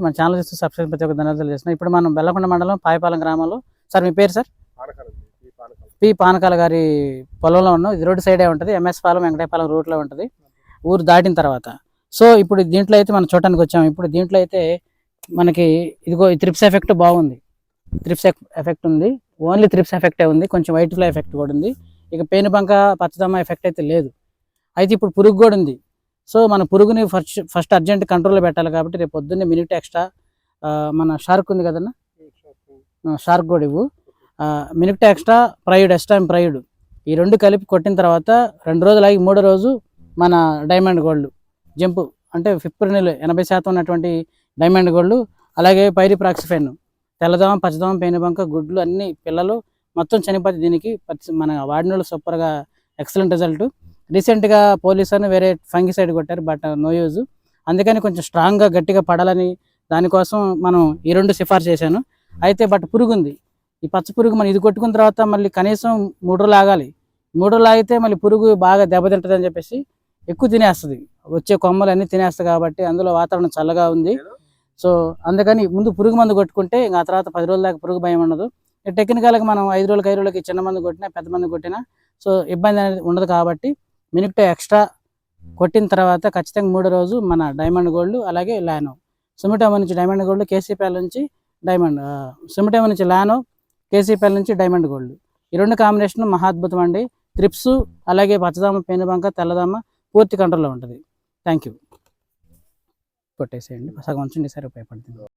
మన ఛానల్ చూస్తూ సబ్స్క్రైబ్ ప్రతి ఒక్క ధన్యవాదాలు చేస్తున్నాం. ఇప్పుడు మనం బెల్లకొండ మండలం పాయపాలెం గ్రామంలో. సార్ మీ పేరు సార్? పి పానకాల గారి పొలంలో ఉన్నాం. ఇది రోడ్డు సైడే ఉంటుంది, ఎంఎస్ పాలెం వెంకటేపాలెం రూట్లో ఉంటుంది, ఊరు దాటిన తర్వాత. సో ఇప్పుడు దీంట్లో అయితే మనం చూడటానికి వచ్చాము. ఇప్పుడు దీంట్లో అయితే మనకి ఇదిగో ఈ త్రిప్స్ ఎఫెక్ట్ బాగుంది. త్రిప్స్ ఎఫెక్ట్ ఉంది, ఓన్లీ త్రిప్స్ ఎఫెక్టే ఉంది, కొంచెం వైట్ ఫ్లై ఎఫెక్ట్ కూడా ఉంది. ఇక పేనుబంక పచ్చదమ్మ ఎఫెక్ట్ అయితే లేదు. అయితే ఇప్పుడు పురుగు కూడా ఉంది. సో మన పురుగుని ఫస్ట్ అర్జెంట్ కంట్రోల్లో పెట్టాలి కాబట్టి రేపు పొద్దున్నే మినిట్ ఎక్స్ట్రా మన షార్క్ ఉంది కదన్నా, షార్క్ కూడా ఇవ్వు, మినిట్ ఎక్స్ట్రా ప్రైడ్ ఎస్టైమ్ ప్రైడ్ ఈ రెండు కలిపి కొట్టిన తర్వాత 2 రోజులు ఆగి 3వ రోజు మన డైమండ్ గోల్డ్ జంపు అంటే ఫిప్రినిల్ 80% ఉన్నటువంటి డైమండ్ గోల్డ్, అలాగే పైరిప్రాక్సిఫెన్ తెల్లదోమ పచ్చదోమ పేనుబంక గుడ్లు అన్ని పిల్లలు మొత్తం చనిపోతే దీనికి మన వాడిన వాళ్ళు సూపర్గా ఎక్సలెంట్ రిజల్ట్. రీసెంట్గా పోలీసు అని వేరే ఫంగిసైడ్ కొట్టారు, బట్ నో యూజ్. అందుకని కొంచెం స్ట్రాంగ్గా గట్టిగా పడాలని దానికోసం మనం ఈ 2 సిఫార్సు చేశాను. అయితే బట్ పురుగు ఉంది, ఈ పచ్చ పురుగు మనం ఇది కొట్టుకున్న తర్వాత మళ్ళీ కనీసం 3 రోజులు ఆగాలి. 3 రోజులు ఆగితే మళ్ళీ పురుగు బాగా దెబ్బతింటుంది అని చెప్పేసి ఎక్కువ తినేస్తుంది, వచ్చే కొమ్మలు అన్నీ తినేస్తుంది. కాబట్టి అందులో వాతావరణం చల్లగా ఉంది. సో అందుకని ముందు పురుగు మందు కొట్టుకుంటే ఇంకా తర్వాత 10 రోజుల దాకా పురుగు భయం ఉండదు. టెక్నికల్గా మనం 5 రోజులకి చిన్న మందు కొట్టినా పెద్ద మందు కొట్టినా సో ఇబ్బంది అనేది ఉండదు. కాబట్టి మినిట్ ఎక్స్ట్రా కొట్టిన తర్వాత ఖచ్చితంగా 3వ రోజు మన డైమండ్ గోల్డ్ అలాగే లానో, సుమిటోమో నుంచి డైమండ్ గోల్డ్, కేసీపీఎల్ నుంచి డైమండ్, సుమిటోమో నుంచి లానో, కేసీపీఎల్ నుంచి డైమండ్ గోల్డ్, ఈ 2 కాంబినేషన్ మహాద్భుతం అండి. త్రిప్స్ అలాగే పచ్చదమ్మ పేనుబంక తెల్లదమ్మ పూర్తి కంట్రోల్లో ఉంటుంది. Thank you. కొట్టేసేయండి, సగం ఉంచండి, సరే ఉపయోగపడుతుంది.